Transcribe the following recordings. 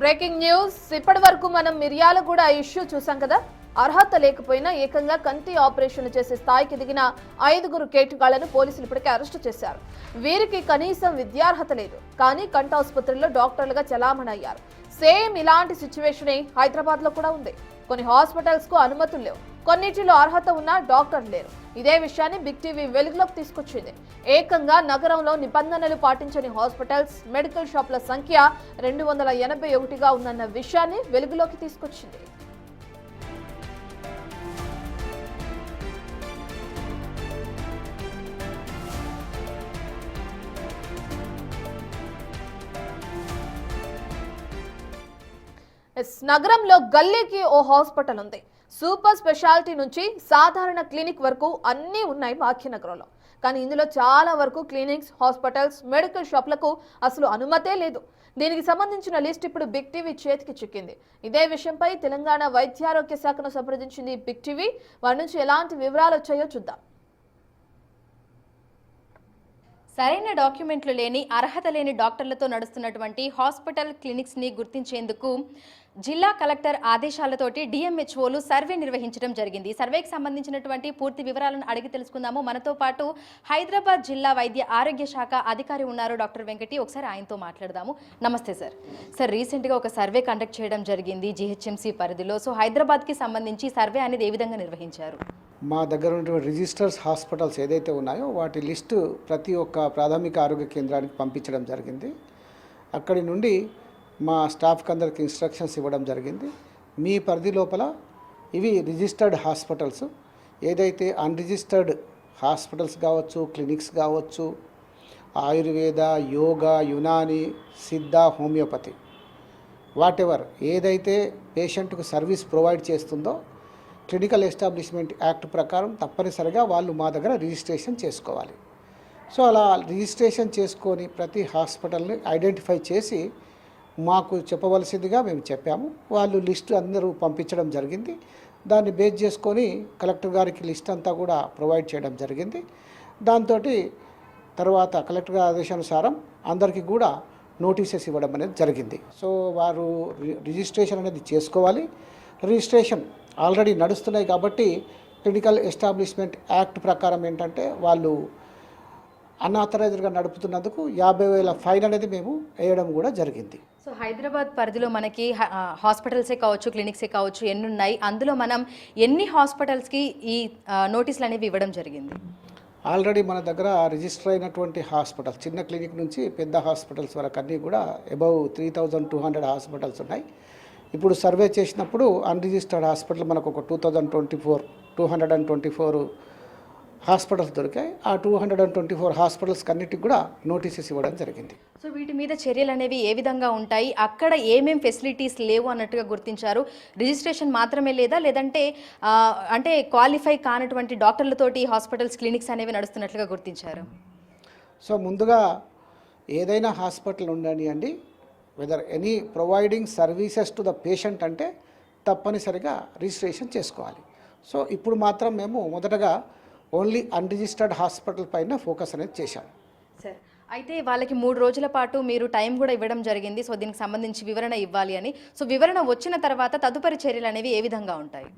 Breaking news. ఇప్పటి వరకు మనం మిర్యాలగూడ ఇష్యూ చూసాం కదా. అర్హత లేకపోయినా ఏకంగా కంటి ఆపరేషన్లు చేసే స్థాయికి దిగిన 5గురు కేటుగాళ్లను పోలీసులు ఇప్పటికే అరెస్టు చేశారు. వీరికి కనీసం విద్యార్హత లేదు, కానీ కంటాసుపత్రుల్లో డాక్టర్లుగా చలామణయ్యారు. సేమ్ ఇలాంటి సిచ్యువేషన్ హైదరాబాద్ లో కూడా ఉంది. కొన్ని హాస్పిటల్స్ కు అనుమతులు లేవు, కొన్నిటిలో అర్హత ఉన్న డాక్టర్లు లేరు. ఇదే విషయాన్ని బిగ్ టీవీ వెలుగులోకి తీసుకొచ్చింది. ఏకంగా నగరంలో నిబంధనలు పాటించని హాస్పిటల్స్, మెడికల్ షాపుల సంఖ్య 281గా ఉందన్న విషయాన్ని వెలుగులోకి తీసుకొచ్చింది. నగరంలో గల్లీకి ఓ హాస్పిటల్ ఉంది. సూపర్ స్పెషాలిటీ నుంచి సాధారణ క్లినిక్ వరకు అన్నీ ఉన్నాయి భాగ్యనగరంలో. కానీ ఇందులో చాలా వరకు క్లినిక్స్, హాస్పిటల్స్, మెడికల్ షాపులకు అసలు అనుమతే లేదు. దీనికి సంబంధించిన లిస్ట్ ఇప్పుడు బిగ్ టీవీ చేతికి చిక్కింది. ఇదే విషయంపై తెలంగాణ వైద్యారోగ్య శాఖను సంప్రదించింది బిగ్ టీవీ. వారి నుంచి ఎలాంటి వివరాలు వచ్చాయో చూద్దాం. సరైన డాక్యుమెంట్లు లేని, అర్హత లేని డాక్టర్లతో నడుస్తున్నటువంటి హాస్పిటల్, క్లినిక్స్ని గుర్తించేందుకు జిల్లా కలెక్టర్ ఆదేశాలతోటి డిఎంహెచ్ఓలు సర్వే నిర్వహించడం జరిగింది. సర్వేకి సంబంధించినటువంటి పూర్తి వివరాలను అడిగి తెలుసుకుందాము. మనతో పాటు హైదరాబాద్ జిల్లా వైద్య ఆరోగ్య శాఖ అధికారి ఉన్నారు, డాక్టర్ వెంకటి. ఒకసారి ఆయనతో మాట్లాడదాము. నమస్తే సార్. సార్, రీసెంట్గా ఒక సర్వే కండక్ట్ చేయడం జరిగింది జిహెచ్ఎంసీ పరిధిలో. సో హైదరాబాద్కి సంబంధించి సర్వే అనేది ఏ విధంగా నిర్వహించారు? మా దగ్గర ఉన్నటువంటి రిజిస్టర్స్ హాస్పిటల్స్ ఏదైతే ఉన్నాయో వాటి లిస్టు ప్రతి ఒక్క ప్రాథమిక ఆరోగ్య కేంద్రానికి పంపించడం జరిగింది. అక్కడి నుండి మా స్టాఫ్కి అందరికి ఇన్స్ట్రక్షన్స్ ఇవ్వడం జరిగింది. మీ పరిధి లోపల ఇవి రిజిస్టర్డ్ హాస్పిటల్స్, ఏదైతే అన్రిజిస్టర్డ్ హాస్పిటల్స్ కావచ్చు, క్లినిక్స్ కావచ్చు, ఆయుర్వేద, యోగా, యునాని, సిద్ధ, హోమియోపతి, వాట్ ఎవర్ ఏదైతే పేషెంట్కు సర్వీస్ ప్రొవైడ్ చేస్తుందో క్లినికల్ ఎస్టాబ్లిష్మెంట్ యాక్ట్ ప్రకారం తప్పనిసరిగా వాళ్ళు మా దగ్గర రిజిస్ట్రేషన్ చేసుకోవాలి. సో అలా రిజిస్ట్రేషన్ చేసుకొని ప్రతి హాస్పిటల్ని ఐడెంటిఫై చేసి మాకు చెప్పవలసిందిగా మేము చెప్పాము. వాళ్ళు లిస్టు అందరూ పంపించడం జరిగింది. దాన్ని బేస్ చేసుకొని కలెక్టర్ గారికి లిస్ట్ అంతా కూడా ప్రొవైడ్ చేయడం జరిగింది. దాంతో తర్వాత కలెక్టర్ గారి ఆదేశానుసారం అందరికీ కూడా నోటీసెస్ ఇవ్వడం అనేది జరిగింది. సో వారు రిజిస్ట్రేషన్ అనేది చేసుకోవాలి. రిజిస్ట్రేషన్ ఆల్రెడీ నడుస్తున్నాయి కాబట్టి క్లినికల్ ఎస్టాబ్లిష్మెంట్ యాక్ట్ ప్రకారం ఏంటంటే వాళ్ళు అన్ఆథరైజ్డ్గా నడుపుతున్నందుకు 50,000 ఫైన్ అనేది మేము వేయడం కూడా జరిగింది. సో హైదరాబాద్ పరిధిలో మనకి హాస్పిటల్సే కావచ్చు, క్లినిక్సే కావచ్చు, ఎన్ని ఉన్నాయి? అందులో మనం ఎన్ని హాస్పిటల్స్కి ఈ నోటీసులు అనేవి ఇవ్వడం జరిగింది? ఆల్రెడీ మన దగ్గర రిజిస్టర్ అయినటువంటి హాస్పిటల్స్, చిన్న క్లినిక్ నుంచి పెద్ద హాస్పిటల్స్ వరకు అన్నీ కూడా అబౌవ్ 3,200 హాస్పిటల్స్ ఉన్నాయి. ఇప్పుడు సర్వే చేసినప్పుడు అన్రిజిస్టర్డ్ హాస్పిటల్ మనకు ఒక 224 హాస్పిటల్స్ దొరికాయి. ఆ 224 హాస్పిటల్స్ అన్నిటికి కూడా నోటీసెస్ ఇవ్వడం జరిగింది. సో వీటి మీద చర్యలు అనేవి ఏ విధంగా ఉంటాయి? అక్కడ ఏమేం ఫెసిలిటీస్ లేవు అన్నట్టుగా గుర్తించారు? రిజిస్ట్రేషన్ మాత్రమే లేదా, లేదంటే అంటే క్వాలిఫై కానటువంటి డాక్టర్లతోటి హాస్పిటల్స్, క్లినిక్స్ అనేవి నడుస్తున్నట్లుగా గుర్తించారు? సో ముందుగా ఏదైనా హాస్పిటల్ ఉండనియండి, whether any providing services to the patient అంటే తప్పనిసరిగా రిజిస్ట్రేషన్ చేసుకోవాలి. సో ఇప్పుడు మాత్రం మేము మొదటగా ఓన్లీ అన్రిజిస్టర్డ్ హాస్పిటల్ పైన ఫోకస్ అనేది చేశాం. సార్, అయితే వాళ్ళకి 3 రోజుల పాటు మీరు టైం కూడా ఇవ్వడం జరిగింది. సో దీనికి సంబంధించి వివరణ ఇవ్వాలి అని. సో వివరణ వచ్చిన తర్వాత తదుపరి చర్యలు అనేవి ఏ విధంగా ఉంటాయి?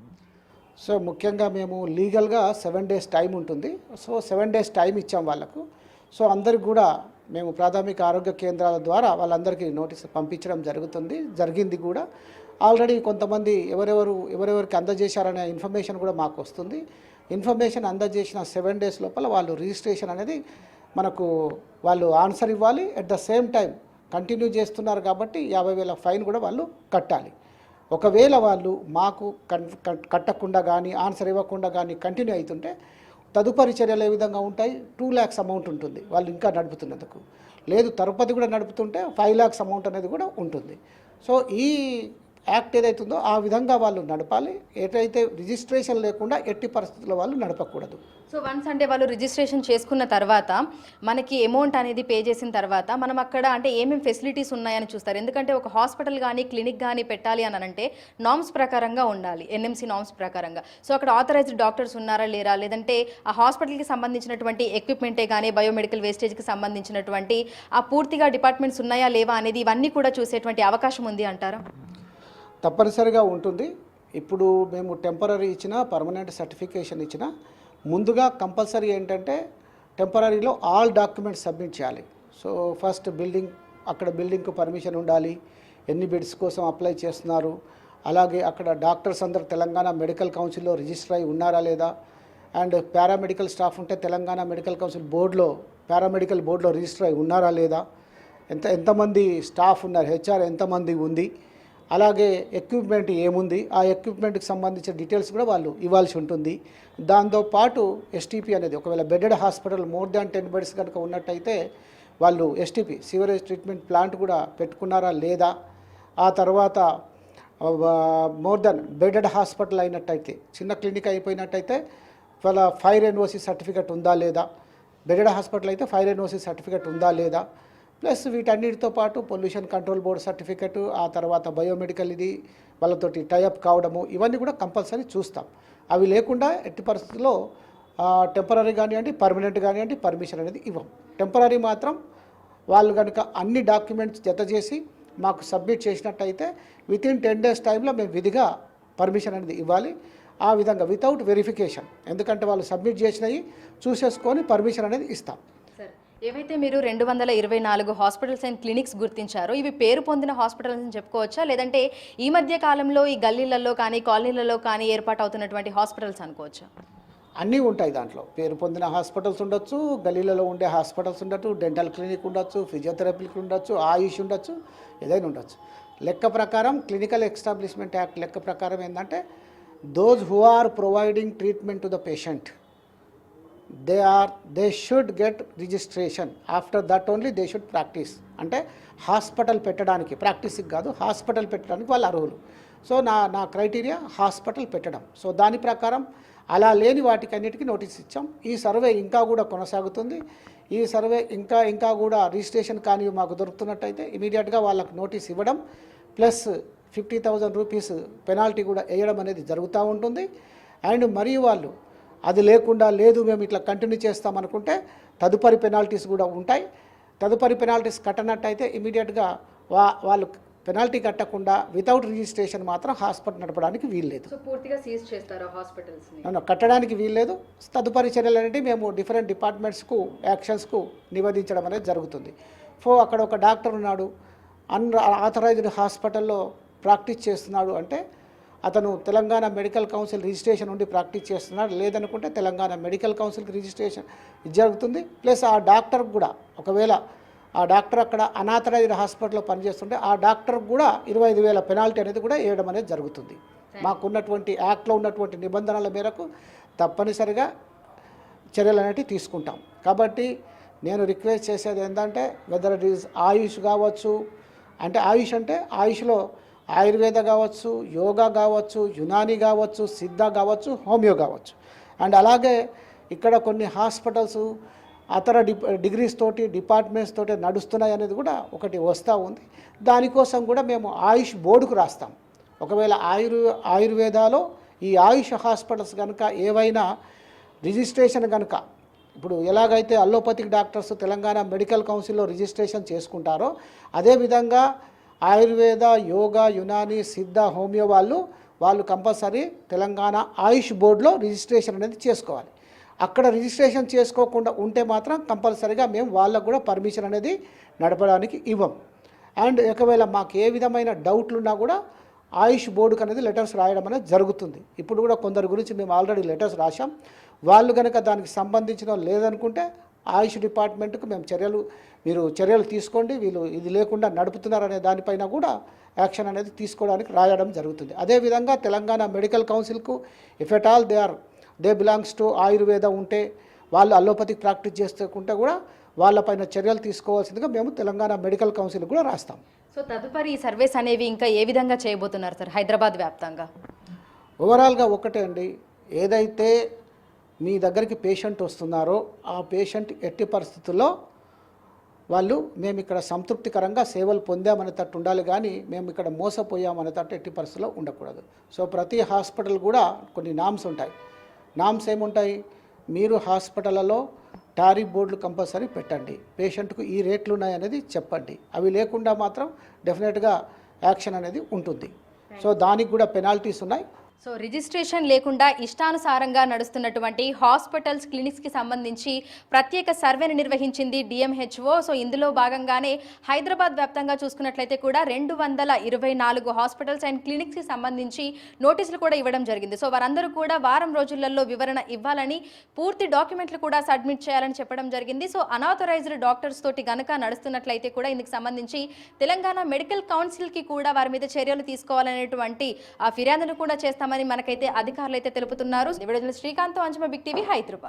సో ముఖ్యంగా మేము లీగల్గా 7 days టైం ఉంటుంది. సో 7 days టైం ఇచ్చాం వాళ్ళకు. సో అందరికి కూడా మేము ప్రాథమిక ఆరోగ్య కేంద్రాల ద్వారా వాళ్ళందరికీ నోటీస్ పంపించడం జరిగింది కూడా. ఆల్రెడీ కొంతమంది ఎవరెవరికి అందజేశారనే ఇన్ఫర్మేషన్ కూడా మాకు వస్తుంది. ఇన్ఫర్మేషన్ అందజేసిన 7 days లోపల వాళ్ళు రిజిస్ట్రేషన్ అనేది మనకు వాళ్ళు ఆన్సర్ ఇవ్వాలి. At the same time continue చేస్తున్నారు కాబట్టి 50,000 ఫైన్ కూడా వాళ్ళు కట్టాలి. ఒకవేళ వాళ్ళు మాకు కట్టకుండా కానీ ఆన్సర్ ఇవ్వకుండా కానీ కంటిన్యూ అవుతుంటే తదుపరి చర్యలు ఏ విధంగా ఉంటాయి? 2 lakhs అమౌంట్ ఉంటుంది వాళ్ళు ఇంకా నడుపుతున్నందుకు. లేదు తరుపతి కూడా నడుపుతుంటే 5 lakhs అమౌంట్ అనేది కూడా ఉంటుంది. సో ఈ యాక్ట్ ఏదైతుందో ఆ విధంగా వాళ్ళు నడపాలి. ఏదైతే రిజిస్ట్రేషన్ లేకుండా ఎట్టి పరిస్థితుల్లో వాళ్ళు నడపకూడదు. సో వన్స్ అంటే వాళ్ళు రిజిస్ట్రేషన్ చేసుకున్న తర్వాత మనకి అమౌంట్ అనేది పే చేసిన తర్వాత మనం అక్కడ అంటే ఏమేమి ఫెసిలిటీస్ ఉన్నాయని చూస్తారు. ఎందుకంటే ఒక హాస్పిటల్ కానీ క్లినిక్ కానీ పెట్టాలి అని అంటే నామ్స్ ప్రకారంగా ఉండాలి, ఎన్ఎంసీ నామ్స్ ప్రకారంగా. సో అక్కడ ఆథరైజ్డ్ డాక్టర్స్ ఉన్నారా లేరా, లేదంటే ఆ హాస్పిటల్కి సంబంధించినటువంటి ఎక్విప్మెంటే కానీ బయోమెడికల్ వేస్టేజ్కి సంబంధించినటువంటి ఆ పూర్తిగా డిపార్ట్మెంట్స్ ఉన్నాయా లేవా అనేది ఇవన్నీ కూడా చూసేటువంటి అవకాశం ఉంది అంటారా? తప్పనిసరిగా ఉంటుంది. ఇప్పుడు మేము టెంపరరీ ఇచ్చిన, పర్మనెంట్ సర్టిఫికేషన్ ఇచ్చిన, ముందుగా కంపల్సరీ ఏంటంటే టెంపరరీలో ఆల్ డాక్యుమెంట్స్ సబ్మిట్ చేయాలి. సో ఫస్ట్ అక్కడ బిల్డింగ్కు పర్మిషన్ ఉండాలి, ఎన్ని బెడ్స్ కోసం అప్లై చేస్తున్నారు, అలాగే అక్కడ డాక్టర్స్ అందరు తెలంగాణ మెడికల్ కౌన్సిల్లో రిజిస్టర్ అయి ఉన్నారా లేదా, అండ్ పారామెడికల్ స్టాఫ్ ఉంటే తెలంగాణ మెడికల్ కౌన్సిల్ బోర్డులో పారామెడికల్ బోర్డులో రిజిస్టర్ అయి ఉన్నారా లేదా, ఎంతమంది స్టాఫ్ ఉన్నారు, హెచ్ఆర్ ఎంతమంది ఉంది, అలాగే ఎక్విప్మెంట్ ఏముంది, ఆ ఎక్విప్మెంట్కి సంబంధించిన డీటెయిల్స్ కూడా వాళ్ళు ఇవ్వాల్సి ఉంటుంది. దాంతోపాటు ఎస్టీపీ అనేది ఒకవేళ bedded hospital more than 10 beds కనుక ఉన్నట్టయితే వాళ్ళు ఎస్టీపీ సివరేజ్ ట్రీట్మెంట్ ప్లాంట్ కూడా పెట్టుకున్నారా లేదా, ఆ తర్వాత మోర్ దాన్ బెడెడ్ హాస్పిటల్ అయినట్టయితే, చిన్న క్లినిక్ అయిపోయినట్టయితే వాళ్ళ ఫైర్ ఎన్ఓసి సర్టిఫికేట్ ఉందా లేదా, బెడెడ్ హాస్పిటల్ అయితే ఫైర్ ఎన్ఓసి సర్టిఫికేట్ ఉందా లేదా, ప్లస్ వీటన్నిటితో పాటు పొల్యూషన్ కంట్రోల్ బోర్డు సర్టిఫికెట్, ఆ తర్వాత బయోమెడికల్ ఇది వాళ్ళతోటి టైఅప్ కావడము, ఇవన్నీ కూడా కంపల్సరీ చూస్తాం. అవి లేకుండా ఎట్టి పరిస్థితుల్లో టెంపరరీ కానివ్వండి, పర్మనెంట్ కానివ్వండి, పర్మిషన్ అనేది ఇవ్వం. టెంపరరీ మాత్రం వాళ్ళు కనుక అన్ని డాక్యుమెంట్స్ జత చేసి మాకు సబ్మిట్ చేసినట్టయితే వితిన్ 10 days టైంలో మేము విధిగా పర్మిషన్ అనేది ఇవ్వాలి. ఆ విధంగా వితౌట్ వెరిఫికేషన్, ఎందుకంటే వాళ్ళు సబ్మిట్ చేసినవి చూసేసుకొని పర్మిషన్ అనేది ఇస్తాం. ఏవైతే మీరు 224 హాస్పిటల్స్ అండ్ క్లినిక్స్ గుర్తించారో ఇవి పేరు పొందిన హాస్పిటల్స్ అని చెప్పుకోవచ్చా, లేదంటే ఈ మధ్య కాలంలో ఈ గల్లీలలో కానీ కాలనీలలో కానీ ఏర్పాటు అవుతున్నటువంటి హాస్పిటల్స్ అనుకోవచ్చా? అన్నీ ఉంటాయి. దాంట్లో పేరు పొందిన హాస్పిటల్స్ ఉండొచ్చు, గల్లీలలో ఉండే హాస్పిటల్స్ ఉండొచ్చు, డెంటల్ క్లినిక్ ఉండొచ్చు, ఫిజియోథెరపీకి ఉండొచ్చు, ఆయుష్ ఉండొచ్చు, ఏదైనా ఉండొచ్చు. లెక్క ప్రకారం క్లినికల్ ఎస్టాబ్లిష్మెంట్ యాక్ట్ లెక్క ప్రకారం ఏంటంటే those who are providing treatment to the patient they should get registration. After that only they should practice. అంటే హాస్పిటల్ పెట్టడానికి, ప్రాక్టీస్కి కాదు, హాస్పిటల్ పెట్టడానికి వాళ్ళు అర్హులు. సో నా క్రైటీరియా హాస్పిటల్ పెట్టడం. సో దాని ప్రకారం అలా లేని వాటికి అన్నిటికీ నోటీస్ ఇచ్చాం. ఈ సర్వే ఇంకా కూడా కొనసాగుతుంది. ఈ సర్వే ఇంకా కూడా రిజిస్ట్రేషన్ కానీ మాకు దొరుకుతున్నట్టయితే ఇమీడియట్గా వాళ్ళకు నోటీస్ ఇవ్వడం, ప్లస్ 50,000 రూపీస్ పెనాల్టీ కూడా వేయడం అనేది జరుగుతూ ఉంటుంది. అండ్ మరియు వాళ్ళు అది లేకుండా లేదు మేము ఇట్లా కంటిన్యూ చేస్తామనుకుంటే తదుపరి పెనాల్టీస్ కూడా ఉంటాయి. తదుపరి పెనాల్టీస్ కట్టనట్టయితే ఇమీడియట్గా వాళ్ళు పెనాల్టీ కట్టకుండా వితౌట్ రిజిస్ట్రేషన్ మాత్రం హాస్పిటల్ నడపడానికి వీల్లేదు. పూర్తిగా సీజ్ చేస్తారా హాస్పిటల్స్? కట్టడానికి వీల్లేదు. తదుపరి చర్యలు అనేవి మేము డిఫరెంట్ డిపార్ట్మెంట్స్కు యాక్షన్స్కు నివేదించడం అనేది జరుగుతుంది. అక్కడ ఒక డాక్టర్ ఉన్నాడు, ఆథరైజ్డ్ హాస్పిటల్లో ప్రాక్టీస్ చేస్తున్నాడు అంటే అతను తెలంగాణ మెడికల్ కౌన్సిల్ రిజిస్ట్రేషన్ నుండి ప్రాక్టీస్ చేస్తున్నాడు, లేదనుకుంటే తెలంగాణ మెడికల్ కౌన్సిల్కి రిజిస్ట్రేషన్ జరుగుతుంది. ప్లస్ ఆ డాక్టర్ కూడా ఒకవేళ ఆ డాక్టర్ అక్కడ అనాథరైజ్డ్ హాస్పిటల్లో పనిచేస్తుంటే ఆ డాక్టర్కి కూడా 25,000 పెనాల్టీ అనేది కూడా వేయడం అనేది జరుగుతుంది. మాకున్నటువంటి యాక్ట్లో ఉన్నటువంటి నిబంధనల మేరకు తప్పనిసరిగా చర్యలు అనేవి తీసుకుంటాం. కాబట్టి నేను రిక్వెస్ట్ చేసేది ఏంటంటే వెదర్ ఇట్ ఈజ్ ఆయుష్ కావచ్చు, అంటే ఆయుష్లో ఆయుర్వేద కావచ్చు, యోగా కావచ్చు, యునాని కావచ్చు, సిద్ధ కావచ్చు, హోమియో కావచ్చు. అండ్ అలాగే ఇక్కడ కొన్ని హాస్పిటల్స్ అతర డిగ్రీస్ తోటి డిపార్ట్మెంట్స్ తోటి నడుస్తున్నాయి అనేది కూడా ఒకటి వస్తూ ఉంది. దానికోసం కూడా మేము ఆయుష్ బోర్డుకు రాస్తాం. ఒకవేళ ఆయుర్వేదాలో ఈ ఆయుష్ హాస్పిటల్స్ కనుక ఏవైనా రిజిస్ట్రేషన్ కనుక ఇప్పుడు ఎలాగైతే అల్లోపతిక్ డాక్టర్స్ తెలంగాణ మెడికల్ కౌన్సిల్లో రిజిస్ట్రేషన్ చేసుకుంటారో అదేవిధంగా ఆయుర్వేద, యోగా, యునాని, సిద్ధ, హోమియో వాళ్ళు కంపల్సరీ తెలంగాణ ఆయుష్ బోర్డులో రిజిస్ట్రేషన్ అనేది చేసుకోవాలి. అక్కడ రిజిస్ట్రేషన్ చేసుకోకుండా ఉంటే మాత్రం కంపల్సరీగా మేము వాళ్ళకు కూడా పర్మిషన్ అనేది నడపడానికి ఇవ్వం. అండ్ ఒకవేళ మాకు ఏ విధమైన డౌట్లు ఉన్నా కూడా ఆయుష్ బోర్డుకు అనేది లెటర్స్ రాయడం అనేది జరుగుతుంది. ఇప్పుడు కూడా కొందరి గురించి మేము ఆల్రెడీ లెటర్స్ రాసాం. వాళ్ళు కనుక దానికి సంబంధించిన లేదనుకుంటే ఆయుష్ డిపార్ట్మెంట్కు మేము చర్యలు తీసుకోండి, వీళ్ళు ఇది లేకుండా నడుపుతున్నారనే దానిపైన కూడా యాక్షన్ అనేది తీసుకోవడానికి రాయడం జరుగుతుంది. అదేవిధంగా తెలంగాణ మెడికల్ కౌన్సిల్కు if at all they belongs to Ayurveda ఉంటే వాళ్ళు అల్లోపతిక్ ప్రాక్టీస్ చేస్తుంటే కూడా వాళ్ళపైన చర్యలు తీసుకోవాల్సిందిగా మేము తెలంగాణ మెడికల్ కౌన్సిల్ కూడా రాస్తాం. సో తదుపరి ఈ సర్వేస్ అనేవి ఇంకా ఏ విధంగా చేయబోతున్నారు సార్ హైదరాబాద్ వ్యాప్తంగా? ఓవరాల్గా ఒకటే అండి, ఏదైతే మీ దగ్గరికి పేషెంట్ వస్తున్నారో ఆ పేషెంట్ ఎట్టి పరిస్థితుల్లో వాళ్ళు మేము ఇక్కడ సంతృప్తికరంగా సేవలు పొందామనేటట్టు ఉండాలి, కానీ మేము ఇక్కడ మోసపోయామనేటట్టు ఎట్టి పరిస్థితుల్లో ఉండకూడదు. సో ప్రతి హాస్పిటల్ కూడా కొన్ని నామ్స్ ఉంటాయి. నామ్స్ ఏముంటాయి? మీరు హాస్పిటల్లో టారిఫ్ బోర్డులు కంపల్సరీ పెట్టండి, పేషెంట్కు ఈ రేట్లు ఉన్నాయనేది చెప్పండి. అవి లేకుండా మాత్రం డెఫినెట్గా యాక్షన్ అనేది ఉంటుంది. సో దానికి కూడా పెనాల్టీస్ ఉన్నాయి. సో రిజిస్ట్రేషన్ లేకుండా ఇష్టానుసారంగా నడుస్తున్నటువంటి హాస్పిటల్స్ క్లినిక్స్కి సంబంధించి ప్రత్యేక సర్వేను నిర్వహించింది డిఎంహెచ్ఓ. సో ఇందులో భాగంగానే హైదరాబాద్ వ్యాప్తంగా చూసుకున్నట్లయితే కూడా 224 హాస్పిటల్స్ అండ్ క్లినిక్స్కి సంబంధించి నోటీసులు కూడా ఇవ్వడం జరిగింది. సో వారందరూ కూడా వారం రోజులలో వివరణ ఇవ్వాలని, పూర్తి డాక్యుమెంట్లు కూడా సబ్మిట్ చేయాలని చెప్పడం జరిగింది. సో అనాథరైజ్డ్ డాక్టర్స్ తోటి గనక నడుస్తున్నట్లయితే కూడా ఇందుకు సంబంధించి తెలంగాణ మెడికల్ కౌన్సిల్కి కూడా వారి మీద చర్యలు తీసుకోవాలనేటువంటి ఆ ఫిర్యాదును కూడా చేస్తామని మనకైతే అధికారులు అయితే తెలుపుతున్నారు. శ్రీకాంత్, అంజమ, బిగ్ టీవీ, హైదరాబాద్.